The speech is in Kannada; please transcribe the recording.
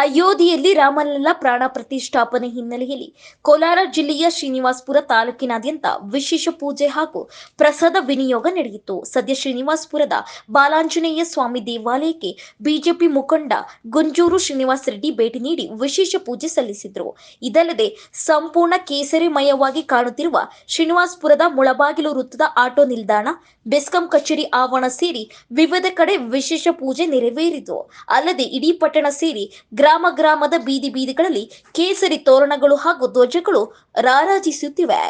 ಅಯೋಧ್ಯೆಯಲ್ಲಿ ರಾಮಲಲ್ಲಾ ಪ್ರಾಣ ಪ್ರತಿಷ್ಠಾಪನೆ ಹಿನ್ನೆಲೆಯಲ್ಲಿ ಕೋಲಾರ ಜಿಲ್ಲೆಯ ಶ್ರೀನಿವಾಸಪುರ ತಾಲೂಕಿನಾದ್ಯಂತ ವಿಶೇಷ ಪೂಜೆ ಹಾಗೂ ಪ್ರಸಾದ ವಿನಿಯೋಗ ನಡೆಯಿತು. ಸದ್ಯ ಶ್ರೀನಿವಾಸಪುರದ ಬಾಲಾಂಜನೇಯ ಸ್ವಾಮಿ ದೇವಾಲಯಕ್ಕೆ ಬಿಜೆಪಿ ಮುಖಂಡ ಗುಂಜೂರು ಶ್ರೀನಿವಾಸ ರೆಡ್ಡಿ ಭೇಟಿ ನೀಡಿ ವಿಶೇಷ ಪೂಜೆ ಸಲ್ಲಿಸಿದರು. ಇದಲ್ಲದೆ ಸಂಪೂರ್ಣ ಕೇಸರಿಮಯವಾಗಿ ಕಾಣುತ್ತಿರುವ ಶ್ರೀನಿವಾಸಪುರದ ಮುಳಬಾಗಿಲು ವೃತ್ತದ ಆಟೋ ನಿಲ್ದಾಣ, ಬೆಸ್ಕಾಂ ಕಚೇರಿ ಆವರಣ ಸೇರಿ ವಿವಿಧ ಕಡೆ ವಿಶೇಷ ಪೂಜೆ ನೆರವೇರಿತು. ಅಲ್ಲದೆ ಇಡೀ ಪಟ್ಟಣ ಸೇರಿ ಗ್ರಾಮ ಗ್ರಾಮದ ಬೀದಿ ಬೀದಿಗಳಲ್ಲಿ ಕೇಸರಿ ತೋರಣಗಳು ಹಾಗೂ ಧ್ವಜಗಳು ರಾರಾಜಿಸುತ್ತಿವೆ.